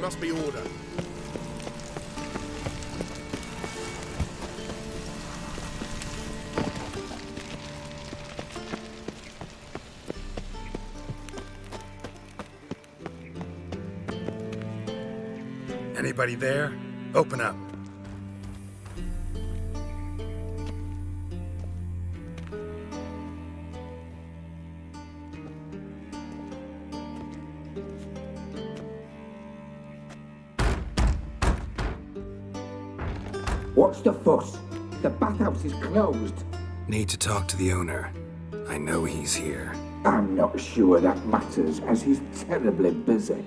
must be order. Anybody there? Open up. What's the fuss? The bathhouse is closed. Need to talk to the owner. I know he's here. I'm not sure that matters, as he's terribly busy.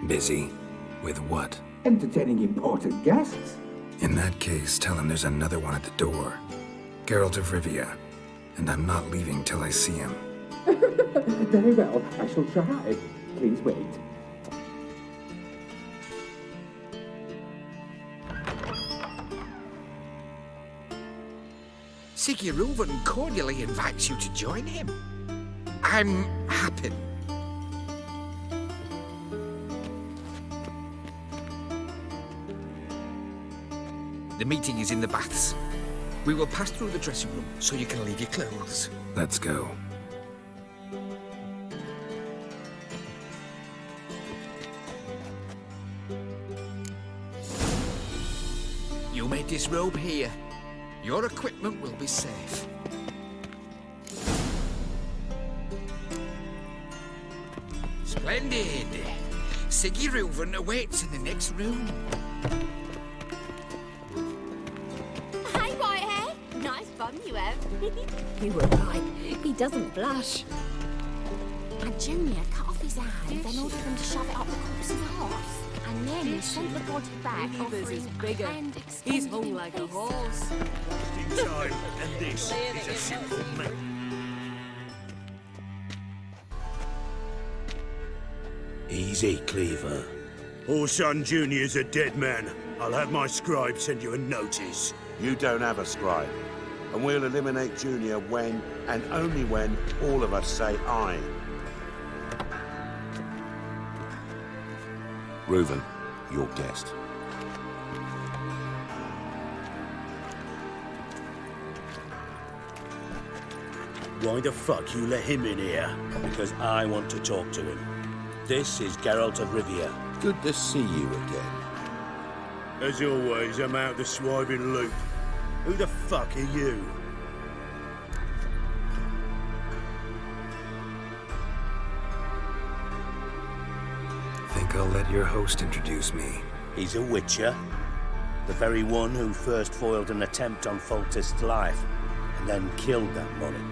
Busy? With what? Entertaining important guests. In that case, tell him there's another one at the door. Geralt of Rivia. And I'm not leaving till I see him. Very well, I shall try. Please wait. Siggy Reuven cordially invites you to join him. I'm happy. The meeting is in the baths. We will pass through the dressing room so you can leave your clothes. Let's go. You may disrobe here. Your equipment will be safe. Splendid! Siggy Reuven awaits in the next room. Hi, Whitehair. Nice bum you have. You were right. He doesn't blush. And Junior cut off his hand, then ordered them to shove it up the corpse's arse. And then he sent the body back, offering a hand extended He's hung like a horse. In time, and this is a simple mate. Easy, Cleaver. Orson Jr.'s a dead man. I'll have my scribe send you a notice. You don't have a scribe. And we'll eliminate Junior when, and only when, all of us say aye. Reuven, your guest. Why the fuck you let him in here? Because I want to talk to him. This is Geralt of Rivia. Good to see you again. As always, I'm out the swiving loop. Who the fuck are you? Think I'll let your host introduce me. He's a witcher. The very one who first foiled an attempt on Foltest's life, and then killed that monarch.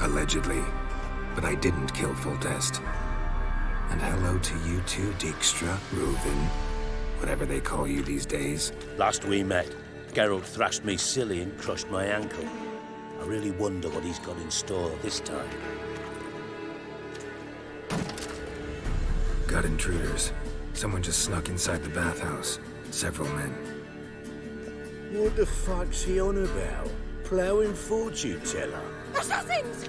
Allegedly. But I didn't kill Foltest. And hello to you too, Dijkstra, Reuven, whatever they call you these days. Last we met, Geralt thrashed me silly and crushed my ankle. I really wonder what he's got in store this time. Got intruders. Someone just snuck inside the bathhouse. Several men. What the fuck's he on about? Ploughing fortune teller? Assassins!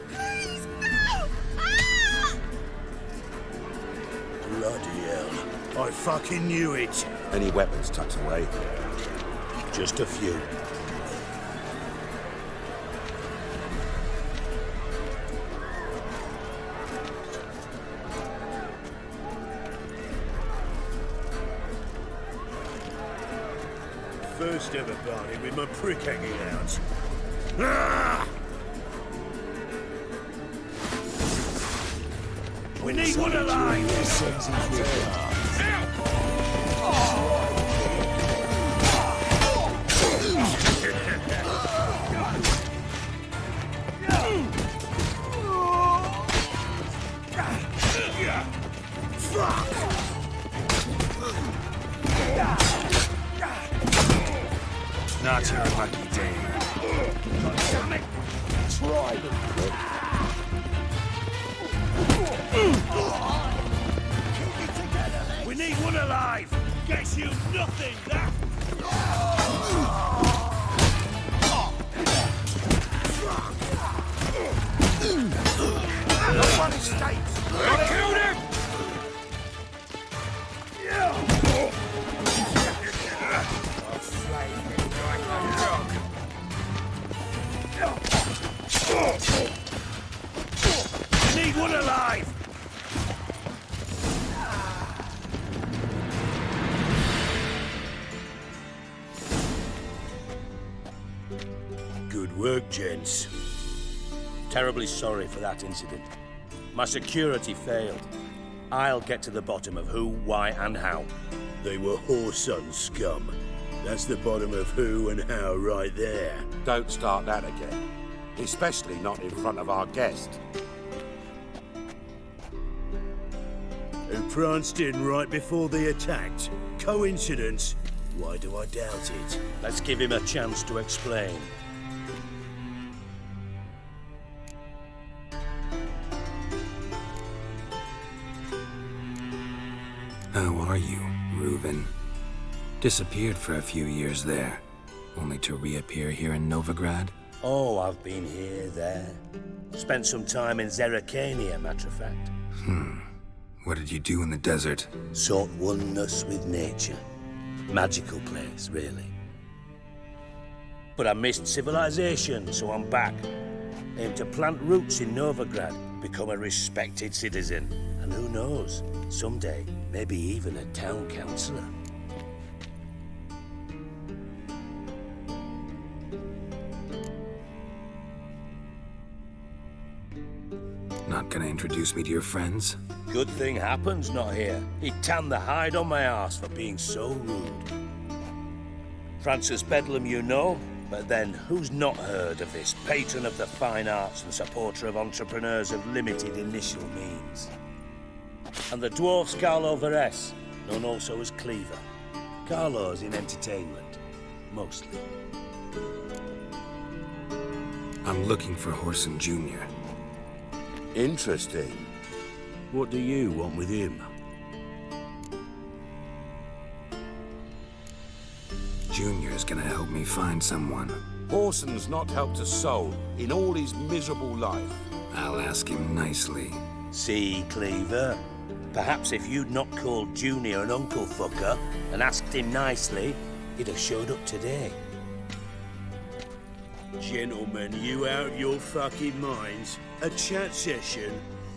Please, no! Ah! Bloody hell. I fucking knew it. Any weapons tucked away? Just a few. First ever party with my prick hanging out. Ah! We need one alive! Not your lucky day. Damn it! Try them, prick. We need one alive! Gets you nothing, that! Nobody stay Good work, gents. Terribly sorry for that incident. My security failed. I'll get to the bottom of who, why, and how. They were Whoreson scum. That's the bottom of who and how right there. Don't start that again. Especially not in front of our guest. Who pranced in right before they attacked. Coincidence? Why do I doubt it? Let's give him a chance to explain. How are you, Reuven? Disappeared for a few years there, only to reappear here in Novigrad? Oh, I've been here, there. Spent some time in Zerrikania, matter of fact. What did you do in the desert? Sought oneness with nature. Magical place, really. But I missed civilization, so I'm back. Aim to plant roots in Novigrad, become a respected citizen. And who knows, someday, maybe even a town councillor. Not gonna introduce me to your friends? Good thing Happen's not here. He'd tan the hide on my arse for being so rude. Francis Bedlam you know, but then who's not heard of this patron of the fine arts and supporter of entrepreneurs of limited initial means? And the dwarf Carlo Veres, known also as Cleaver. Carlo's in entertainment, mostly. I'm looking for Whoreson Jr. Interesting. What do you want with him? Junior's gonna help me find someone. Whoreson's not helped a soul in all his miserable life. I'll ask him nicely. See, Cleaver? Perhaps if you'd not called Junior an uncle fucker and asked him nicely, he'd have showed up today. Gentlemen, you out of your fucking minds? A chat session?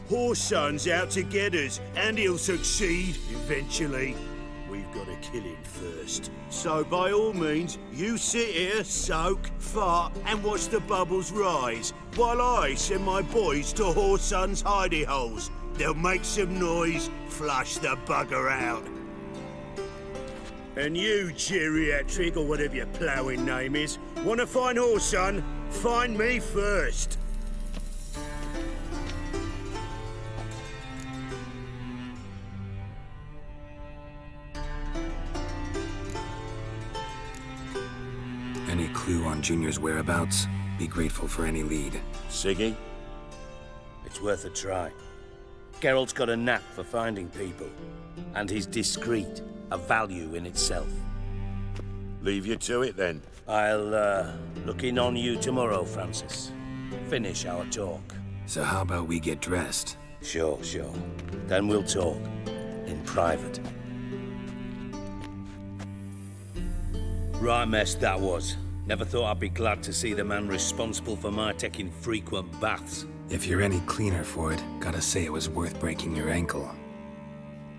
Whoreson's out to get us, and he'll succeed eventually. We've got to kill him first. So by all means, you sit here, soak, fart, and watch the bubbles rise, while I send my boys to Whoreson's hidey holes. They'll make some noise, flush the bugger out. And you, geriatric, or whatever your ploughing name is, want to find Whoreson? Find me first. Any clue on Junior's whereabouts? Be grateful for any lead. Siggy? It's worth a try. Geralt's got a knack for finding people, and he's discreet, a value in itself. Leave you to it then. I'll, look in on you tomorrow, Francis. Finish our talk. So how about we get dressed? Sure. Then we'll talk. In private. Right mess that was. Never thought I'd be glad to see the man responsible for my taking frequent baths. If you're any cleaner for it, gotta say it was worth breaking your ankle.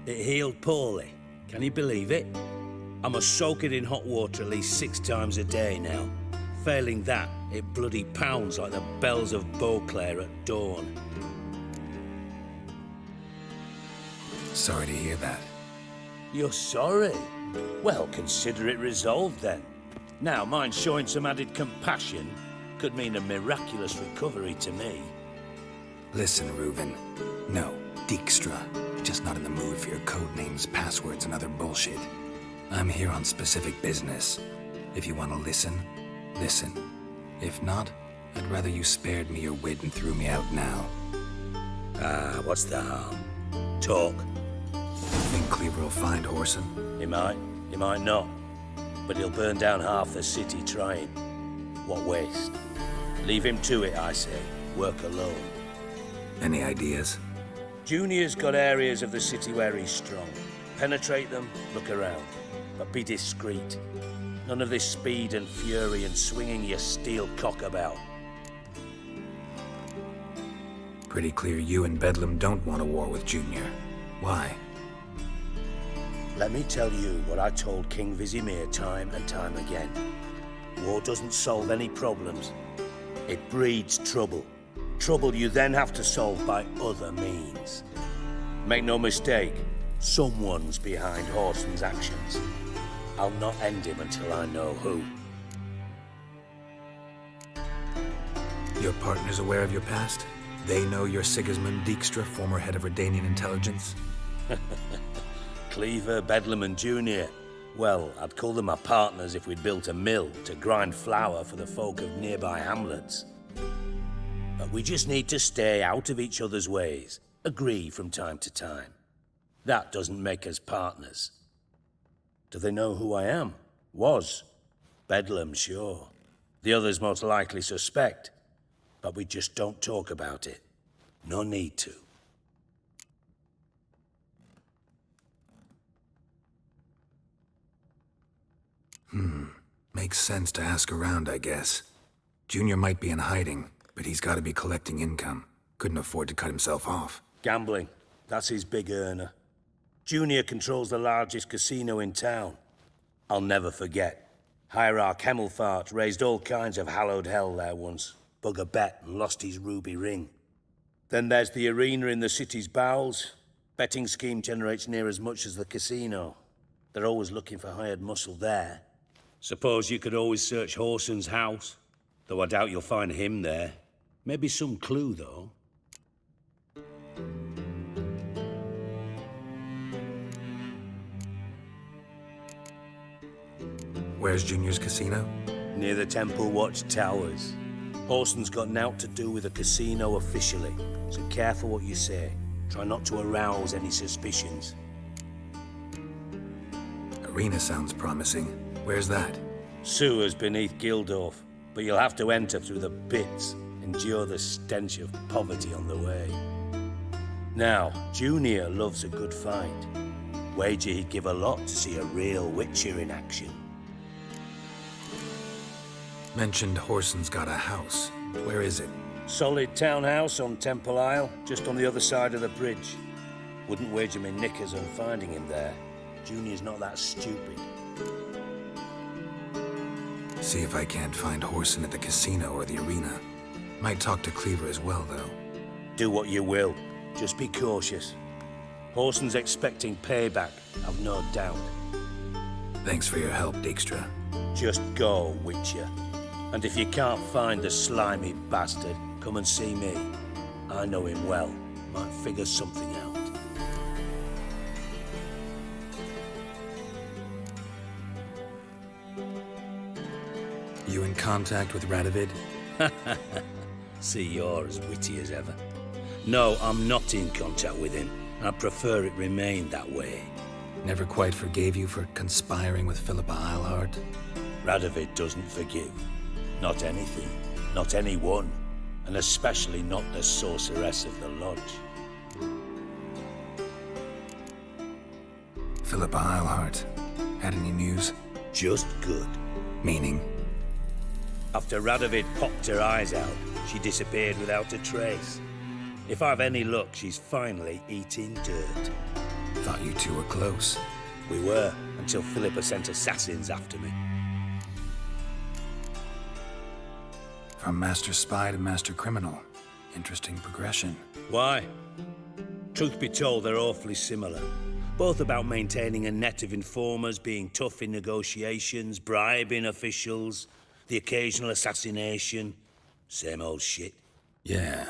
It healed poorly. Can you believe it? I must soak it in hot water at least 6 times a day now. Failing that, it bloody pounds like the bells of Beauclair at dawn. Sorry to hear that. You're sorry? Well, consider it resolved then. Now, mine showing some added compassion could mean a miraculous recovery to me. Listen, Reuven. No, Dijkstra. Just not in the mood for your code names, passwords, and other bullshit. I'm here on specific business. If you want to listen, listen. If not, I'd rather you spared me your wit and threw me out now. What's the harm? Talk. Think Cleaver will find Whoreson? He might not. But he'll burn down half the city trying. What waste. Leave him to it, I say. Work alone. Any ideas? Junior's got areas of the city where he's strong. Penetrate them, look around. But be discreet. None of this speed and fury and swinging your steel cock about. Pretty clear you and Bedlam don't want a war with Junior. Why? Let me tell you what I told King Vizimir time and time again. War doesn't solve any problems. It breeds trouble. Trouble you then have to solve by other means. Make no mistake, someone's behind Horson's actions. I'll not end him until I know who. Your partner's aware of your past? They know you're Sigismund Dijkstra, former head of Redanian intelligence? Cleaver, Bedlam and Junior. Well, I'd call them my partners if we'd built a mill to grind flour for the folk of nearby hamlets. But we just need to stay out of each other's ways, agree from time to time. That doesn't make us partners. Do they know who I am? Was. Bedlam, sure. The others most likely suspect. But we just don't talk about it. No need to. Makes sense to ask around, I guess. Junior might be in hiding, but he's got to be collecting income. Couldn't afford to cut himself off. Gambling. That's his big earner. Junior controls the largest casino in town. I'll never forget. Hierarch Hemmelfart raised all kinds of hallowed hell there once. Bug a bet and lost his ruby ring. Then there's the arena in the city's bowels. Betting scheme generates near as much as the casino. They're always looking for hired muscle there. Suppose you could always search Horson's house, though I doubt you'll find him there. Maybe some clue, though. Where's Junior's casino? Near the Temple Watch Towers. Horson's got naught to do with the casino officially, so careful what you say. Try not to arouse any suspicions. Arena sounds promising. Where's that? Sewers beneath Gildorf, but you'll have to enter through the pits, endure the stench of poverty on the way. Now, Junior loves a good fight. Wager he'd give a lot to see a real Witcher in action. Mentioned Horson's got a house. Where is it? Solid townhouse on Temple Isle, just on the other side of the bridge. Wouldn't wager me knickers on finding him there. Junior's not that stupid. See if I can't find Horson at the casino or the arena. Might talk to Cleaver as well, though. Do what you will. Just be cautious. Horson's expecting payback, I've no doubt. Thanks for your help, Dijkstra. Just go, Witcher. And if you can't find the slimy bastard, come and see me. I know him well. Might figure something out. You in contact with Radovid? See, you're as witty as ever. No, I'm not in contact with him. I prefer it remain that way. Never quite forgave you for conspiring with Philippa Eilhart? Radovid doesn't forgive. Not anything. Not anyone. And especially not the sorceress of the Lodge. Philippa Eilhart. Had any news? Just good. Meaning? After Radovid popped her eyes out, she disappeared without a trace. If I've any luck, she's finally eating dirt. Thought you two were close. We were, until Philippa sent assassins after me. From master spy to master criminal. Interesting progression. Why? Truth be told, they're awfully similar. Both about maintaining a net of informers, being tough in negotiations, bribing officials, the occasional assassination. Same old shit. Yeah,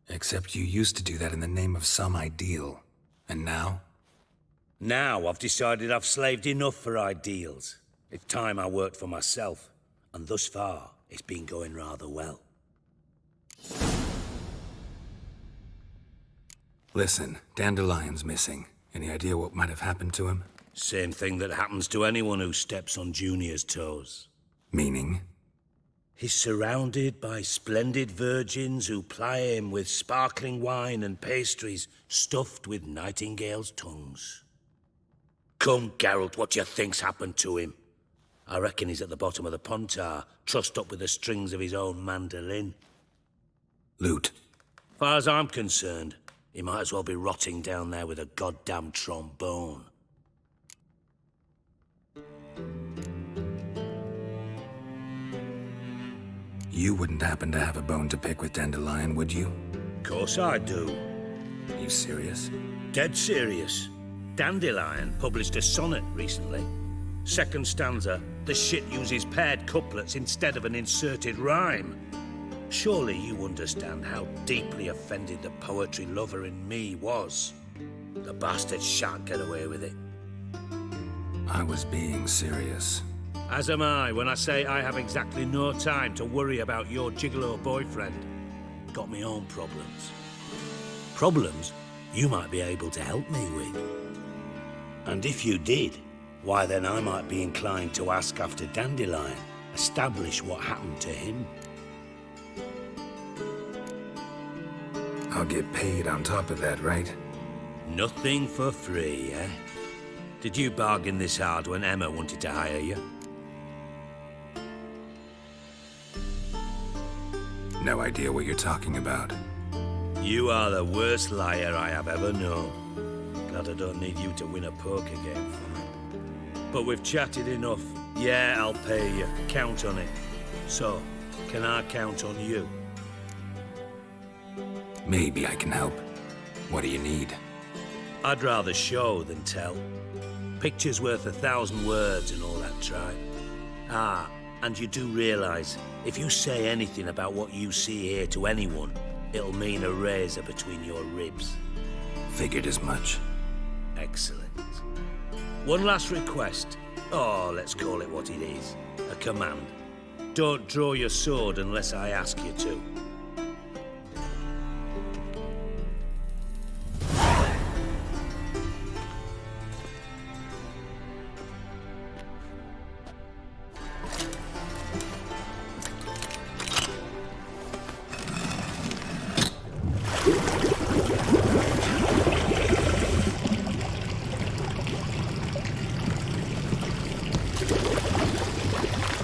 except you used to do that in the name of some ideal. And now? Now I've decided I've slaved enough for ideals. It's time I worked for myself. And thus far, it's been going rather well. Listen, Dandelion's missing. Any idea what might have happened to him? Same thing that happens to anyone who steps on Junior's toes. Meaning? He's surrounded by splendid virgins who ply him with sparkling wine and pastries stuffed with nightingales' tongues. Come, Geralt, what do you think's happened to him? I reckon he's at the bottom of the Pontar, trussed up with the strings of his own mandolin. Loot. Far as I'm concerned, he might as well be rotting down there with a goddamn trombone. You wouldn't happen to have a bone to pick with Dandelion, would you? Course I do. You serious? Dead serious. Dandelion published a sonnet recently. Second stanza, the shit uses paired couplets instead of an inserted rhyme. Surely you understand how deeply offended the poetry lover in me was. The bastard shan't get away with it. I was being serious. As am I when I say I have exactly no time to worry about your gigolo boyfriend. Got me own problems. Problems you might be able to help me with. And if you did, why then I might be inclined to ask after Dandelion, establish what happened to him. I'll get paid on top of that, right? Nothing for free, eh? Did you bargain this hard when Emma wanted to hire you? No idea what you're talking about. You are the worst liar I have ever known. Glad I don't need you to win a poker game for me. But we've chatted enough. Yeah, I'll pay you. Count on it. So, can I count on you? Maybe I can help. What do you need? I'd rather show than tell. Picture's worth 1,000 words and all that tripe. Ah, and you do realize, if you say anything about what you see here to anyone, it'll mean a razor between your ribs. Figured as much. Excellent. One last request. Oh, let's call it what it is. A command. Don't draw your sword unless I ask you to.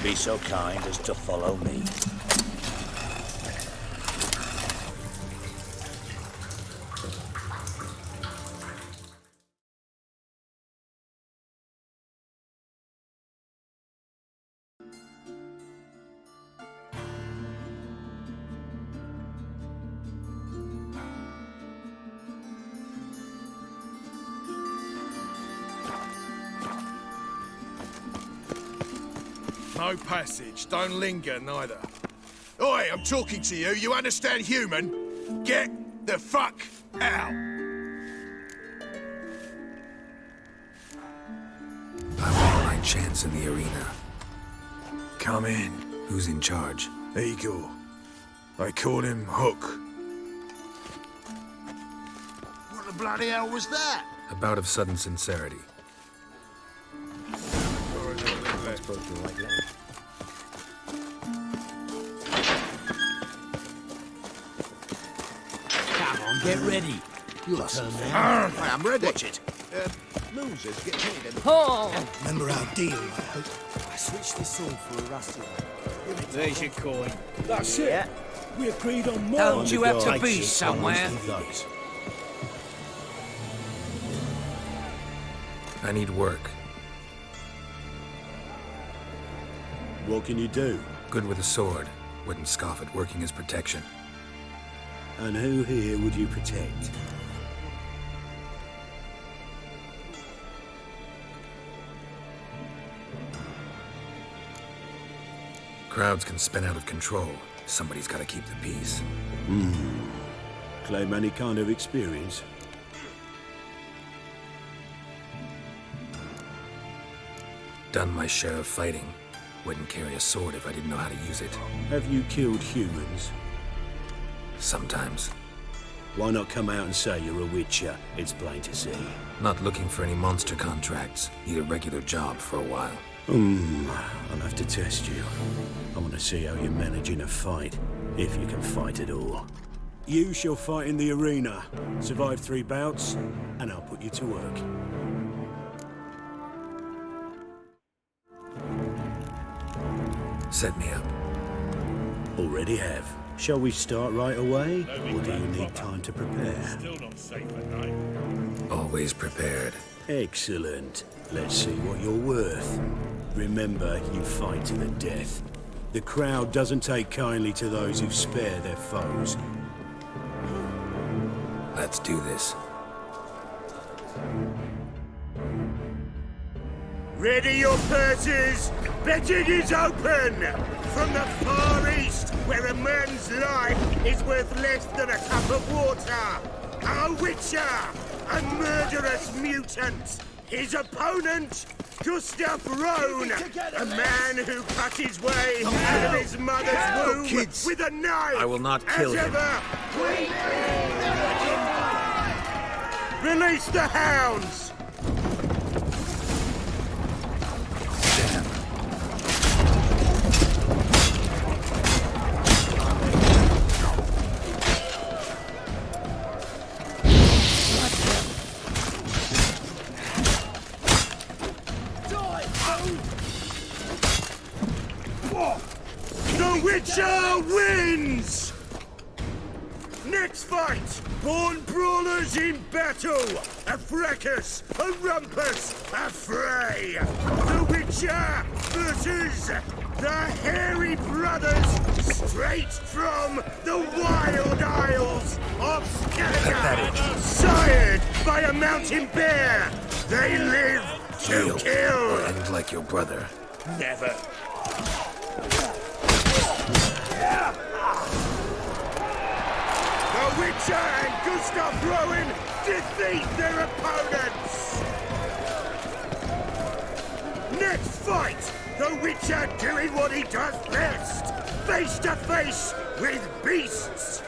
Be so kind as to follow me. No passage. Don't linger, neither. Oi, I'm talking to you. You understand human? Get the fuck out. I want my chance in the arena. Come in. Who's in charge? Igor. They call him Hook. What the bloody hell was that? A bout of sudden sincerity. Come on, get ready. Your turn now. I'm ready. Watch it. Losers get paid. Remember our deal, I hope. I switched this sword for a rusty one. There's your coin. That's it. Yeah. We agreed on more. Don't you have to Takes be it, somewhere? I want those. I need work. What can you do? Good with a sword. Wouldn't scoff at working as protection. And who here would you protect? Crowds can spin out of control. Somebody's got to keep the peace. Claim any kind of experience? Done my share of fighting. Wouldn't carry a sword if I didn't know how to use it. Have you killed humans? Sometimes. Why not come out and say you're a witcher? It's plain to see. Not looking for any monster contracts. Need a regular job for a while. I'll have to test you. I want to see how you manage in a fight, if you can fight at all. You shall fight in the arena, survive 3 bouts, and I'll put you to work. Set me up. Already have. Shall we start right away, or do you need time to prepare? Still not safe at night. Always prepared. Excellent. Let's see what you're worth. Remember, you fight to the death. The crowd doesn't take kindly to those who spare their foes. Let's do this. Ready your purses! Betting is open! From the Far East, where a man's life is worth less than a cup of water! A witcher! A murderous mutant! His opponent, Gustav Rohn! A man who cut his way out of his mother's womb with a knife! I will not kill him. Release the hounds! The Witcher wins! Next fight! Born brawlers in battle! A fracas, a rumpus, a fray! The Witcher versus the Hairy Brothers, straight from the Wild Isles of Skellige! Sired by a mountain bear! They live to kill! Or end like your brother. Never! The Witcher and Gustav Rowan defeat their opponents! Next fight, the Witcher doing what he does best, face to face with beasts!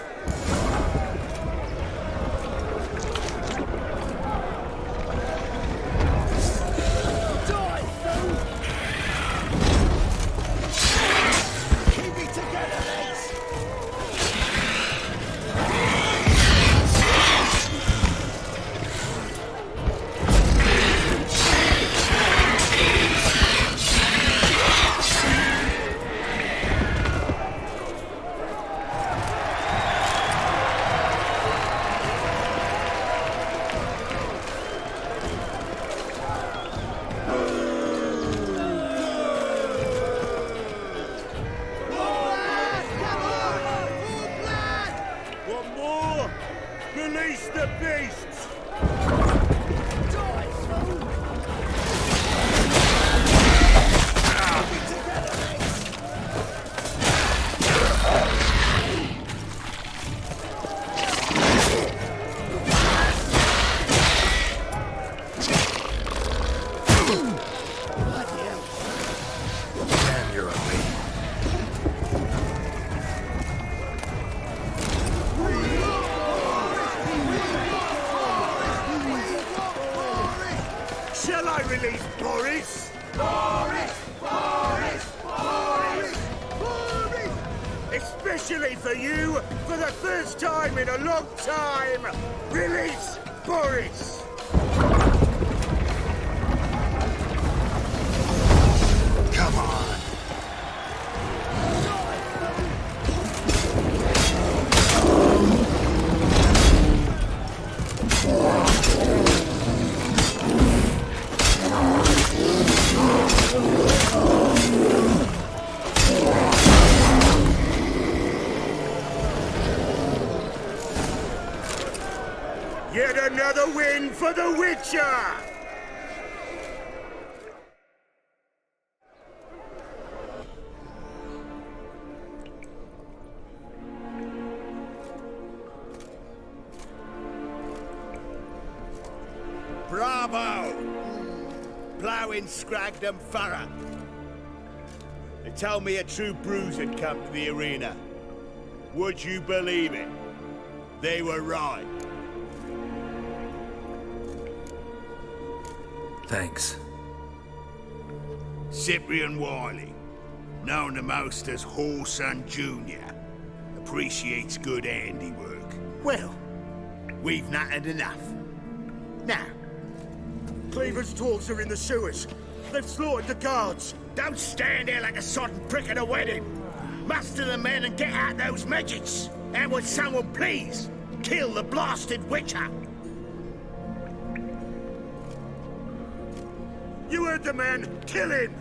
Release the beasts! Damn, you're ugly. Shall I release Boris? Boris! Especially for you, for the first time in a long time, release Boris! Come on. Yet another win for the Witcher! Bravo! Ploughing Scragdom Thorough. They told me a true bruise had come to the arena. Would you believe it? They were right. Thanks. Cyprian Wiley, known the most as Whoreson Jr., appreciates good handiwork. Well, we've nattered enough. Now, Cleaver's dwarves are in the sewers. They've slaughtered the guards. don't stand there like a sodden prick at a wedding. Muster the men and get out those midgets. And would someone please kill the blasted Witcher? You heard the man. Kill him!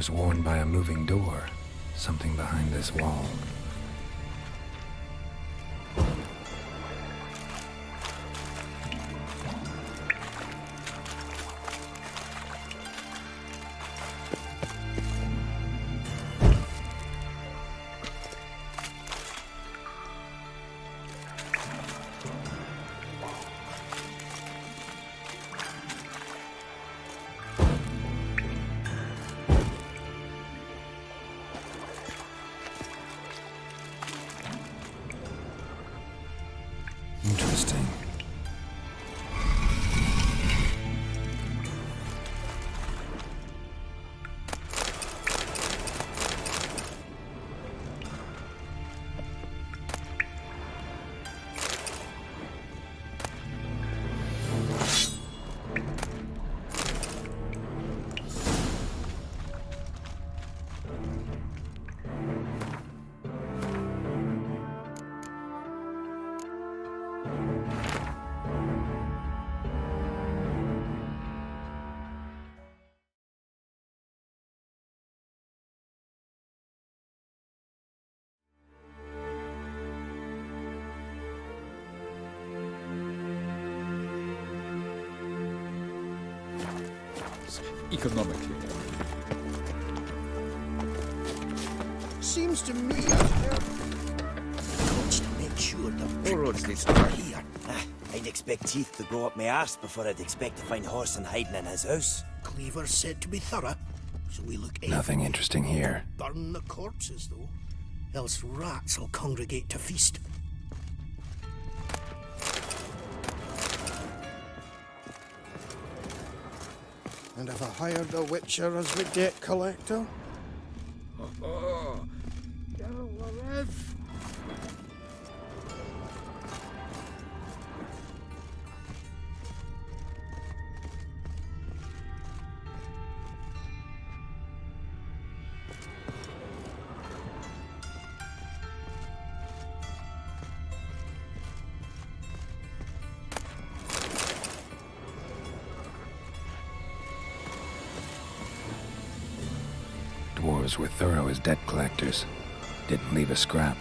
was worn by a moving door. Something behind this wall. Interesting. Economically. Seems to me Got to make sure the pigs are here. I'd expect teeth to grow up my arse before I'd expect to find Horson hiding in his house. Cleaver's said to be thorough, so we look Nothing interesting here. Burn the corpses, though, else rats will congregate to feast. And have I hired a witcher as the debt collector? Dwarves were thorough as debt collectors. Didn't leave a scrap.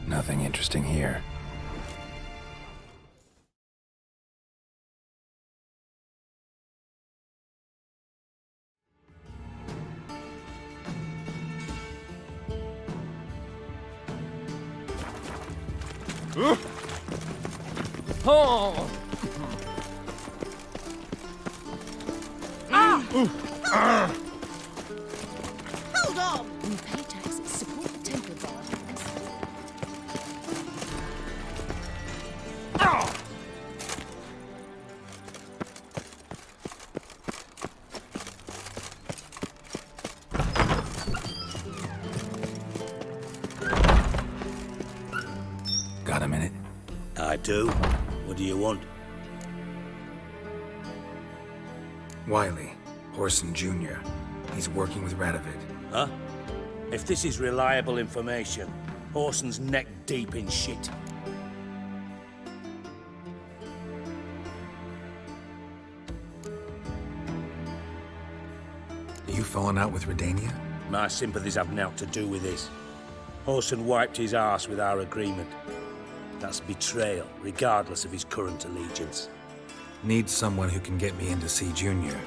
Nothing interesting here. Oh! Hold on! We pay taxes, support the temple bar, and... Got a minute? I do. What do you want? Wiley, Horson Jr. He's working with Radovid. Huh? If this is reliable information, Horson's neck deep in shit. You fallen out with Redania? My sympathies have naught to do with this. Horson wiped his arse with our agreement. That's betrayal, regardless of his current allegiance. Need someone who can get me in to see Junior.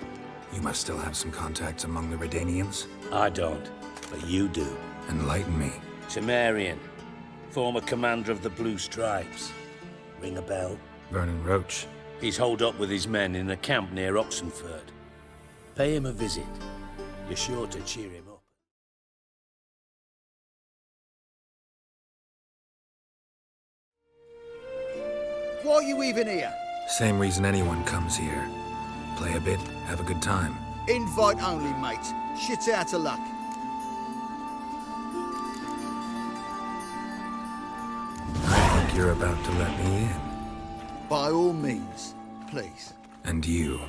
You must still have some contacts among the Redanians? I don't, but you do. Enlighten me. Temerian, former commander of the Blue Stripes. Ring a bell? Vernon Roach. He's holed up with his men in a camp near Oxenford. Pay him a visit. You're sure to cheer him up. Why are you even here? Same reason anyone comes here. Play a bit, have a good time. Invite only, mate. Shit out of luck. I think you're about to let me in. By all means, please. And you,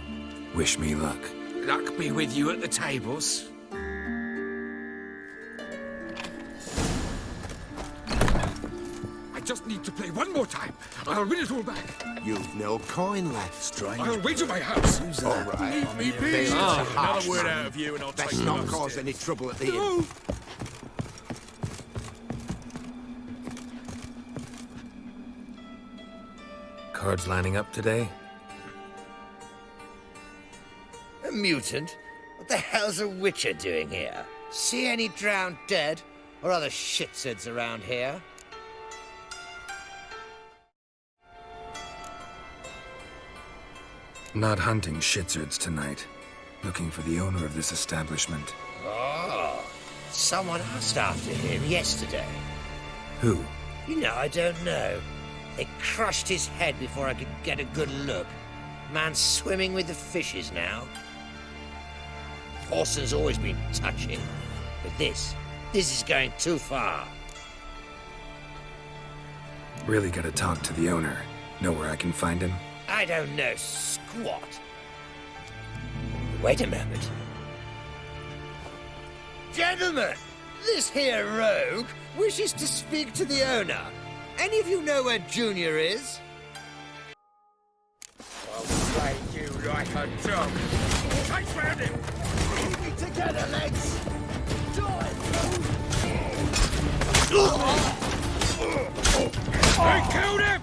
wish me luck. Luck be with you at the tables. I just need to play one more time. I'll win it all back. You've no coin left, stranger. I'll wager my house. All right. Leave me be. Another word out of you and I'll take you. Let's not cause any trouble at the inn. Cards lining up today? A mutant? What the hell's a witcher doing here? See any drowned dead? Or other shitsuds around here? Not hunting shitsurds tonight. Looking for the owner of this establishment. Oh, someone asked after him yesterday. Who? You know, I don't know. They crushed his head before I could get a good look. Man's swimming with the fishes now. Orson's always been touchy. But this is going too far. Really gotta talk to the owner. Know where I can find him? I don't know squat. Wait a moment. Gentlemen, this here rogue wishes to speak to the owner. Any of you know where Junior is? I'll slay you like a dog. Take round him! Keep it together, legs! I killed him!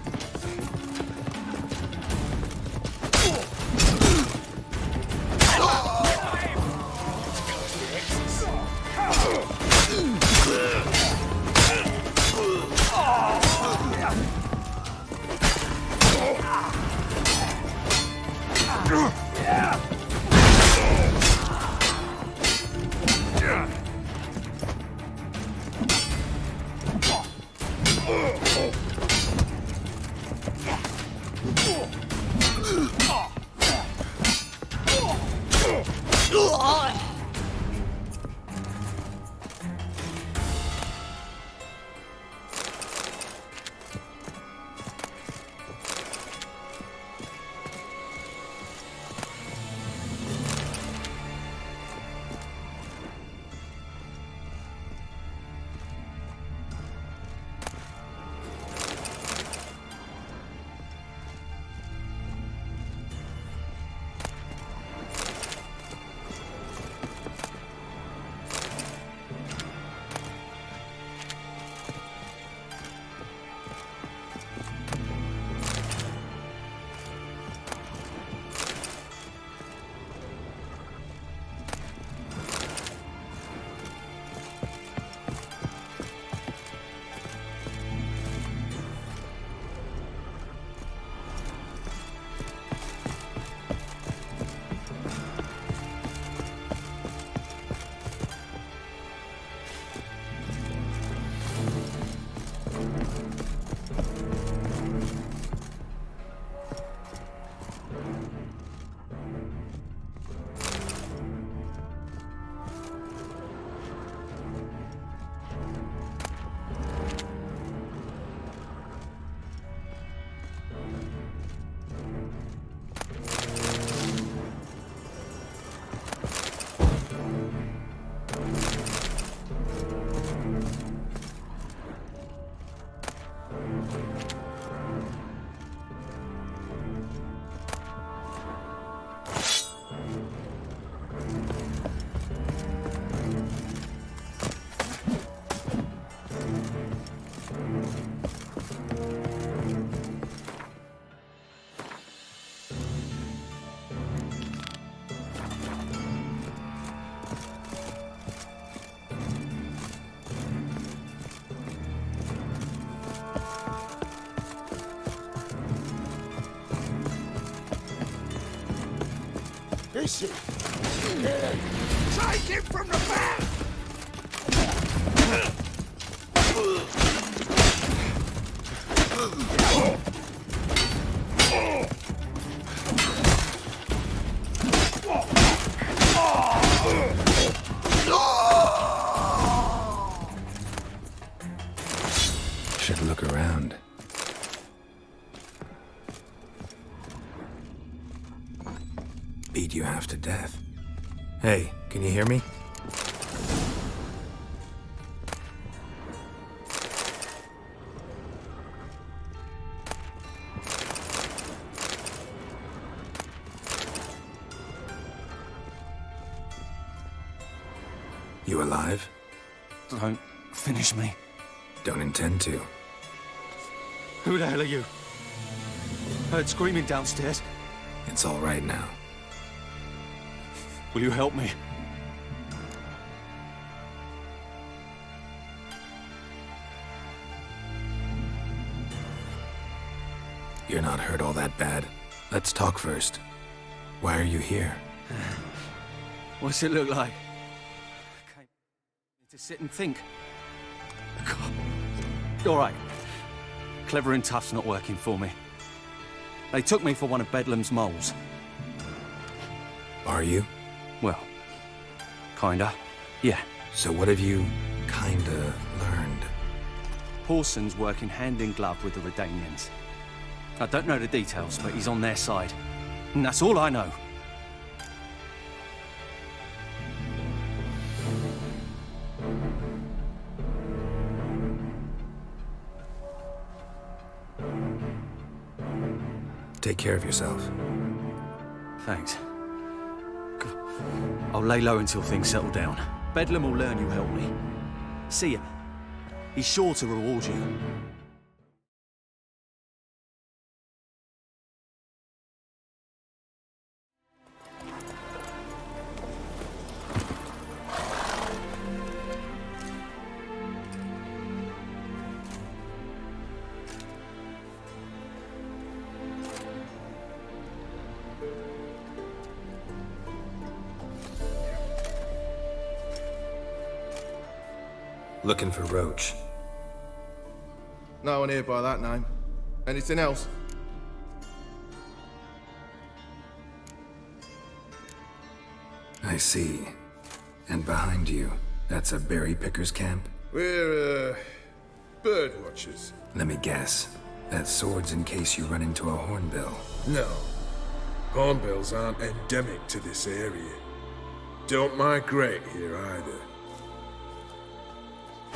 Is he? Take him from the back! Should look around. Beat you half to death. Hey, can you hear me? You alive? Don't finish me. Don't intend to. Who the hell are you? Heard screaming downstairs. It's all right now. Will you help me? You're not hurt all that bad. Let's talk first. Why are you here? What's it look like? Okay. To sit and think. God. All right. Clever and tough's not working for me. They took me for one of Bedlam's moles. Are you? Well, kinda. Yeah. So what have you kinda learned? Porson's working hand in glove with the Redanians. I don't know the details, but he's on their side. And that's all I know. Take care of yourself. Thanks. I'll lay low until things settle down. Bedlam will learn you helped me. See him. He's sure to reward you. Looking for Roach. No one here by that name. Anything else? I see. And behind you, that's a berry picker's camp? We're, bird watchers. Let me guess. That sword's in case you run into a hornbill. No. Hornbills aren't endemic to this area. Don't migrate here either.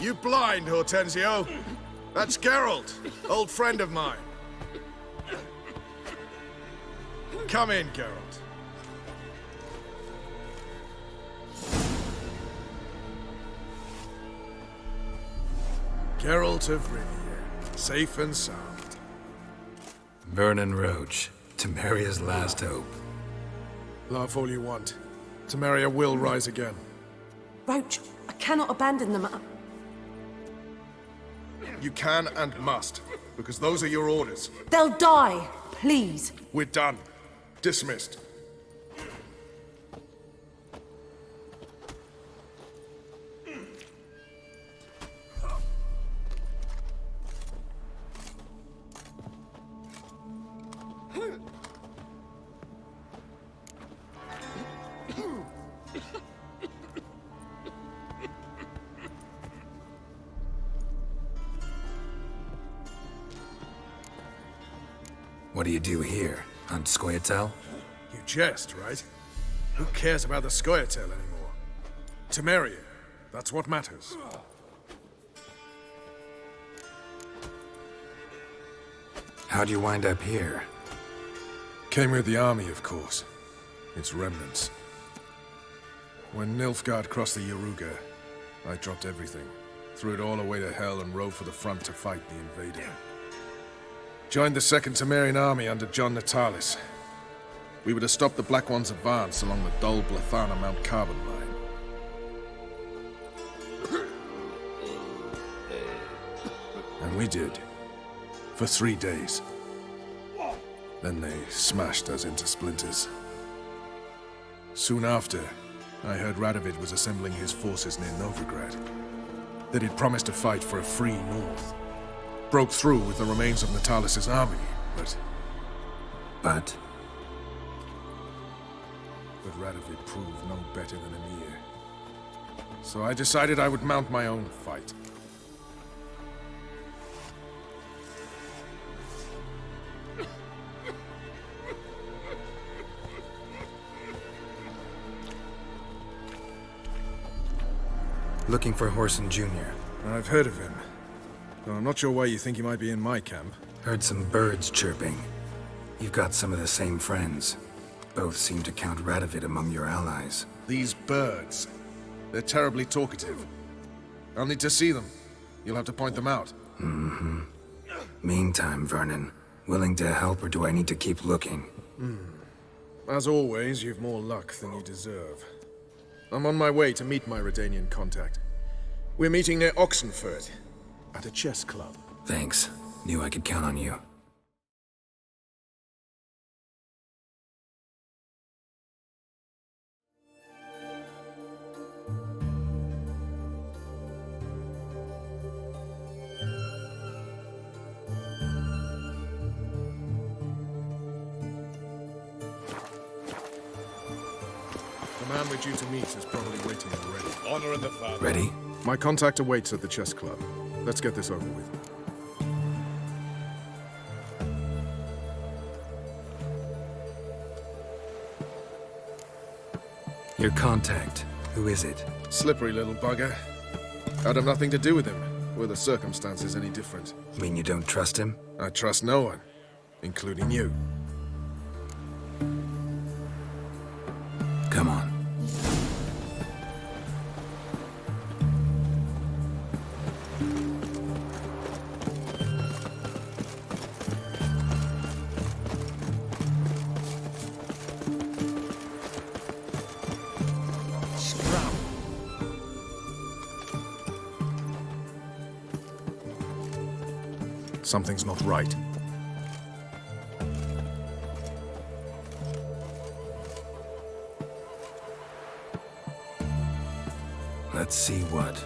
You blind, Hortensio? That's Geralt, old friend of mine. Come in, Geralt. Geralt of Rivia, safe and sound. Vernon Roach, Temeria's last hope. Laugh all you want. Temeria will rise again. Roach, I cannot abandon them. You can and must, because those are your orders. They'll die, please. We're done. Dismissed. What do you do here? On Scoia'tael? You jest, right? Who cares about the Scoia'tael anymore? Temeria, that's what matters. How'd you wind up here? Came with the army, of course. Its remnants. When Nilfgaard crossed the Yaruga, I dropped everything. Threw it all away to hell and rode for the front to fight the invader. Joined the Second Temerian Army under John Natalis. We were to stop the Black One's advance along the Dol Blathana Mount Carbon line. And we did. For 3 days. Then they smashed us into splinters. Soon after, I heard Radovid was assembling his forces near Novigrad. That he'd promised to fight for a free North. Broke through with the remains of Natalis' army, but Radovid proved no better than Emir. So I decided I would mount my own fight. Looking for Whoreson Jr. I've heard of him. Though I'm not sure why you think he might be in my camp. Heard some birds chirping. You've got some of the same friends. Both seem to count Radovid among your allies. These birds. They're terribly talkative. I'll need to see them. You'll have to point them out. Mm-hmm. Meantime, Vernon, willing to help or do I need to keep looking? As always, you've more luck than you deserve. I'm on my way to meet my Redanian contact. We're meeting near Oxenfurt, at a chess club. Thanks. Knew I could count on you. The man we're due to meet is probably waiting already. Honor in the father. Ready? My contact awaits at the chess club. Let's get this over with. Your contact. Who is it? Slippery little bugger. I'd have nothing to do with him, were the circumstances any different. Mean you don't trust him? I trust no one, including you. Come on. Something's not right. Let's see what.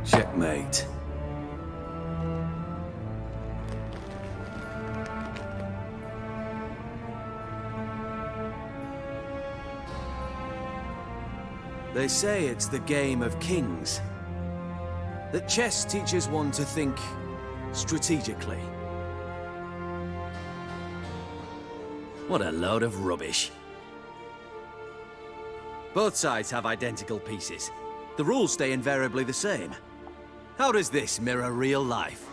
Checkmate. They say it's the game of kings. That chess teaches one to think strategically. What a load of rubbish. Both sides have identical pieces. The rules stay invariably the same. How does this mirror real life?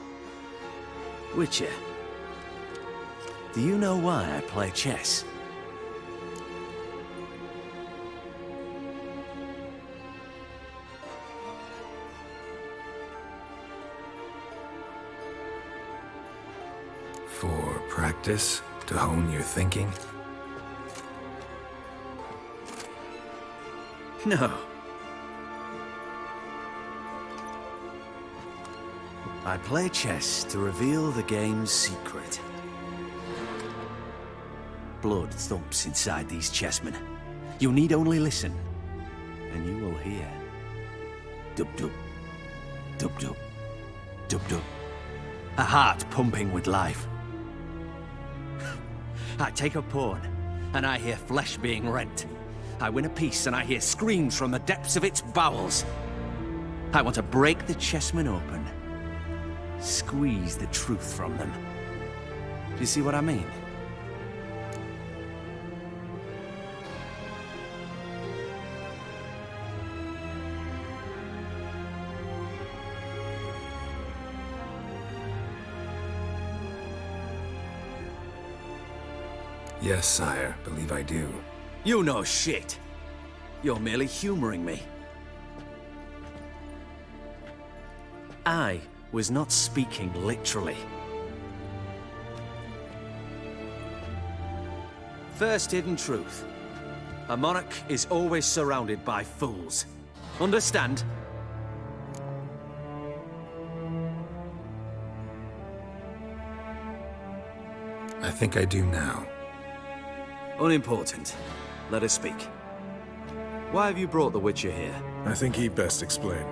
Witcher, do you know why I play chess? For practice? To hone your thinking? No. I play chess to reveal the game's secret. Blood thumps inside these chessmen. You need only listen, and you will hear. Dub-dub. Dub-dub. Dub-dub. A heart pumping with life. I take a pawn, and I hear flesh being rent. I win a piece, and I hear screams from the depths of its bowels. I want to break the chessmen open. Squeeze the truth from them. Do you see what I mean? Yes, sire. Believe I do. You know shit. You're merely humoring me. I was not speaking literally. First hidden truth. A monarch is always surrounded by fools. Understand? I think I do now. Unimportant. Let us speak. Why have you brought the Witcher here? I think he'd best explain.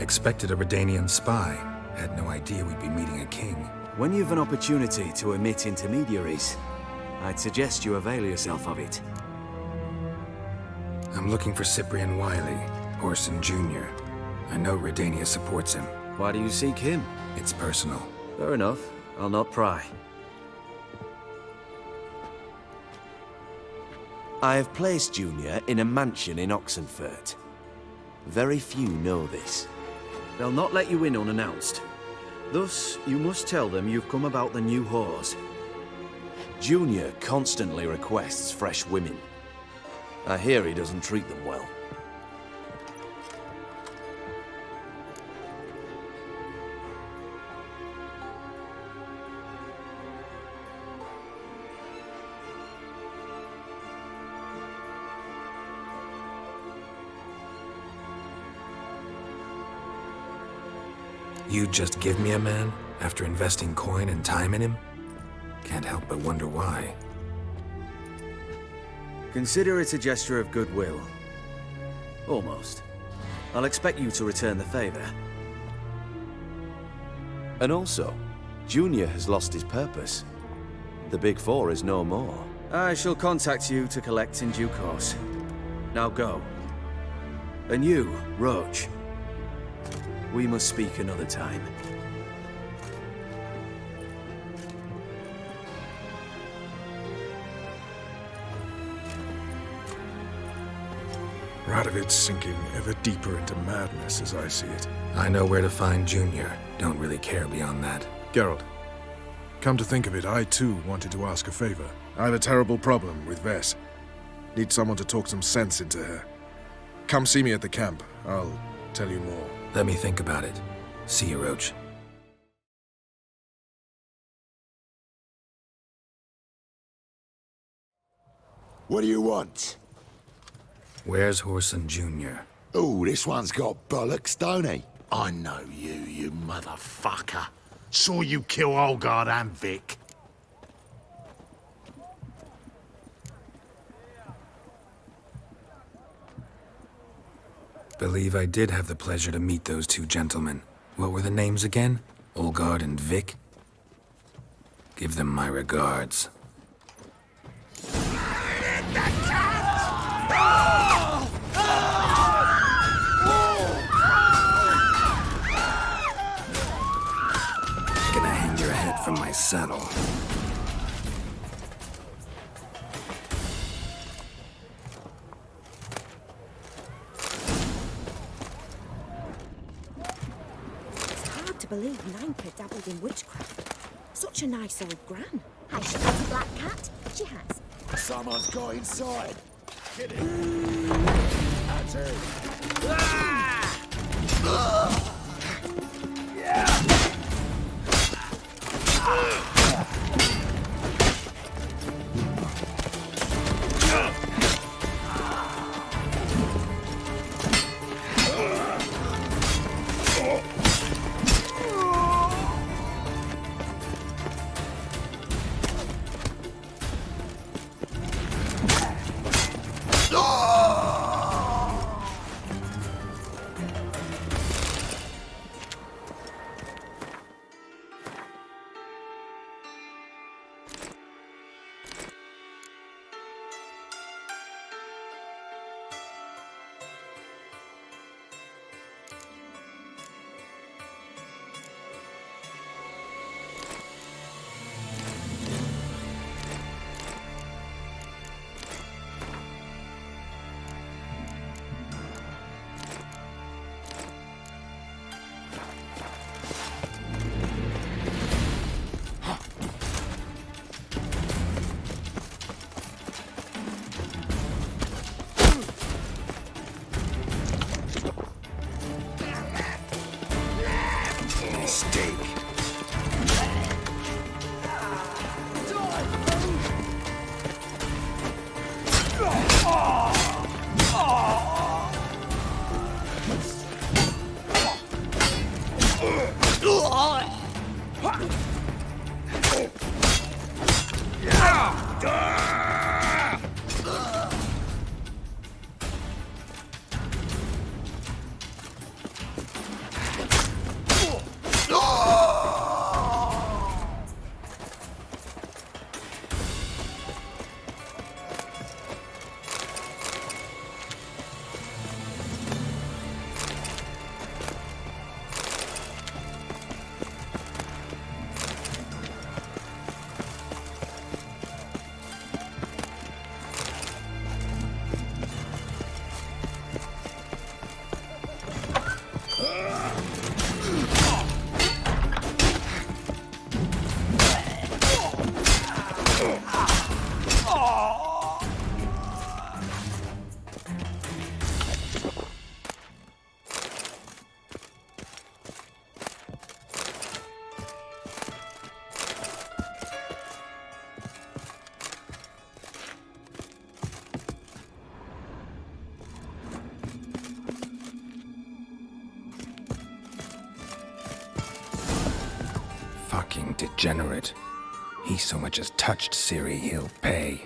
expected a Redanian spy. Had no idea we'd be meeting a king. When you've an opportunity to omit intermediaries, I'd suggest you avail yourself of it. I'm looking for Cyprian Wiley, Orson Jr. I know Redania supports him. Why do you seek him? It's personal. Fair enough. I'll not pry. I have placed Junior in a mansion in Oxenfurt. Very few know this. They'll not let you in unannounced. Thus, you must tell them you've come about the new whores. Junior constantly requests fresh women. I hear he doesn't treat them well. You'd just give me a man after investing coin and time in him? Can't help but wonder why. Consider it a gesture of goodwill. Almost. I'll expect you to return the favor. And also, Junior has lost his purpose. The Big Four is no more. I shall contact you to collect in due course. Now go. And you, Roach. We must speak another time. Radovid's sinking ever deeper into madness as I see it. I know where to find Junior. Don't really care beyond that. Geralt, come to think of it, I too wanted to ask a favor. I have a terrible problem with Vess. Need someone to talk some sense into her. Come see me at the camp. I'll tell you more. Let me think about it. See you, Roach. What do you want? Where's Whoreson Jr.? Oh, this one's got bollocks, don't he? I know you, you motherfucker. Saw you kill Olgard and Vic. Believe I did have the pleasure to meet those two gentlemen. What were the names again? Olgard and Vic? Give them my regards. Gonna hang your head from my saddle. I believe Nanka dabbled in witchcraft. Such a nice old gran. Has she got a black cat? She has. Someone's got inside. Kill it. That's it. fucking degenerate. He so much as touched Ciri, he'll pay.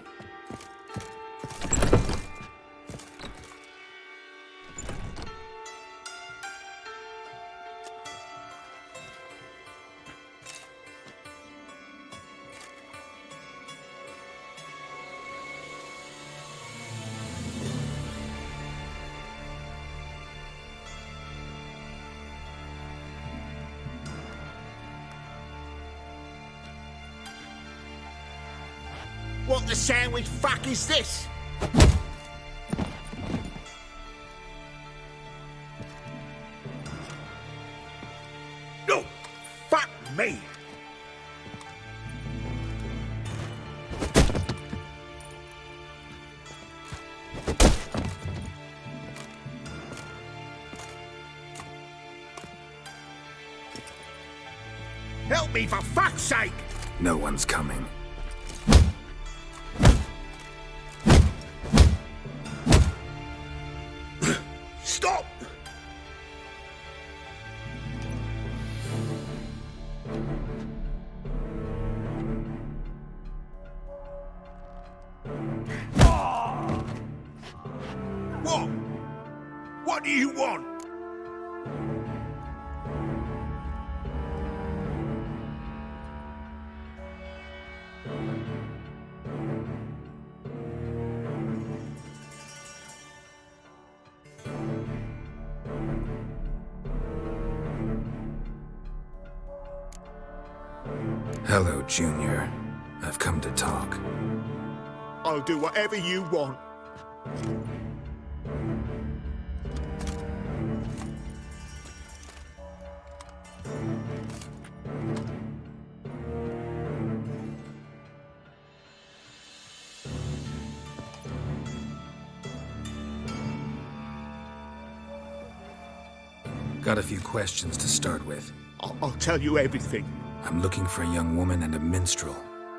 What the sandwich fuck is this? No! Fuck me! Help me, for fuck's sake! No one's coming. Stop! What? What do you want? Hello, Junior. I've come to talk. I'll do whatever you want. Got a few questions to start with. I'll tell you everything. I'm looking for a young woman and a minstrel.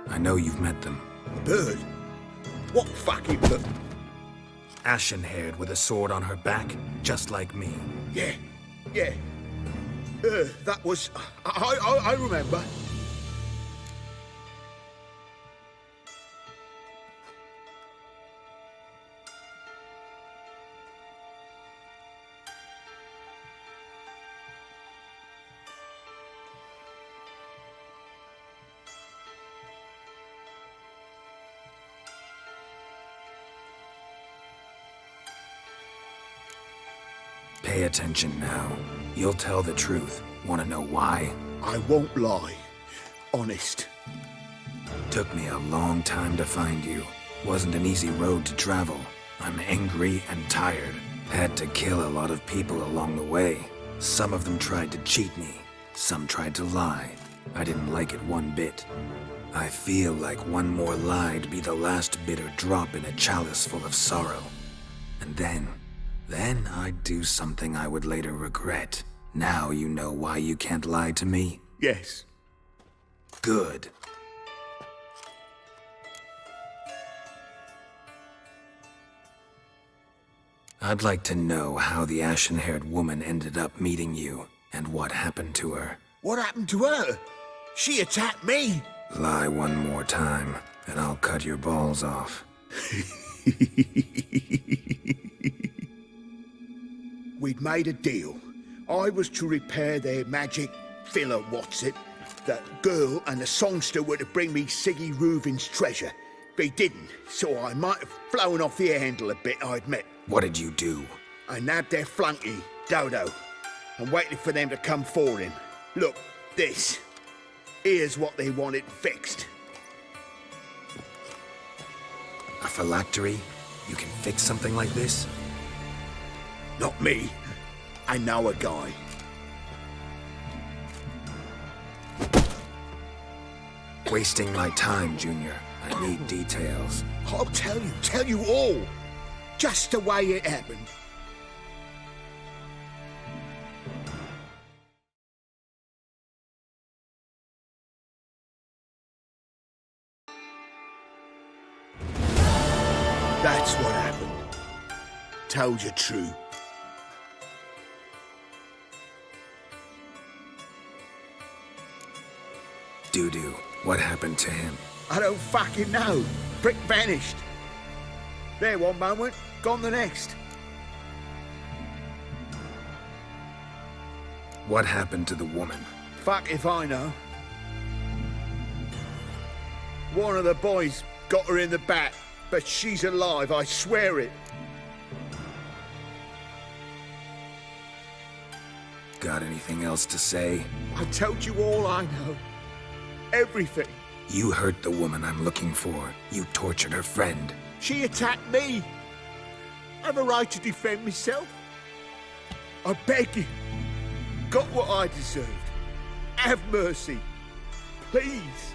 I know you've met them. Bird? What fucking bird? Ashen-haired with a sword on her back, just like me. Yeah. That was... I remember. Pay attention now. You'll tell the truth. Want to know why? I won't lie. Honest. Took me a long time to find you. Wasn't an easy road to travel. I'm angry and tired. Had to kill a lot of people along the way. Some of them tried to cheat me. Some tried to lie. I didn't like it one bit. I feel like one more lie'd be the last bitter drop in a chalice full of sorrow. And then I'd do something I would later regret. Now you know why you can't lie to me? Yes. Good. I'd like to know how the ashen-haired woman ended up meeting you, and what happened to her. What happened to her? She attacked me! Lie one more time, and I'll cut your balls off. We'd made a deal. I was to repair their magic filler, That girl and the songster were to bring me Siggy Reuven's treasure. They didn't, so I might have flown off the handle a bit, I admit. What did you do? I nabbed their flunky, Dodo, and waited for them to come for him. Look, this. Here's what they wanted fixed. A phylactery? You can fix something like this? Not me. I know a guy. Wasting my time, Junior. I need details. I'll tell you all. Just the way it happened. That's what happened. Told you true. Dudu, what happened to him? I don't fucking know. Prick vanished. There one moment, gone the next. What happened to the woman? Fuck if I know. One of the boys got her in the back, but she's alive, I swear it. Got anything else to say? I told you all I know. Everything. You hurt the woman I'm looking for. You tortured her friend. She attacked me. I have a right to defend myself. I beg you. Got what I deserved. Have mercy. Please.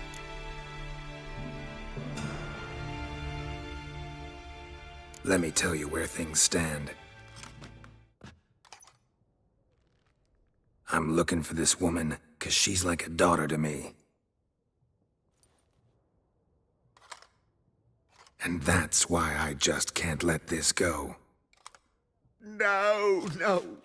Let me tell you where things stand. I'm looking for this woman, 'cause she's like a daughter to me. And that's why I just can't let this go. No, no.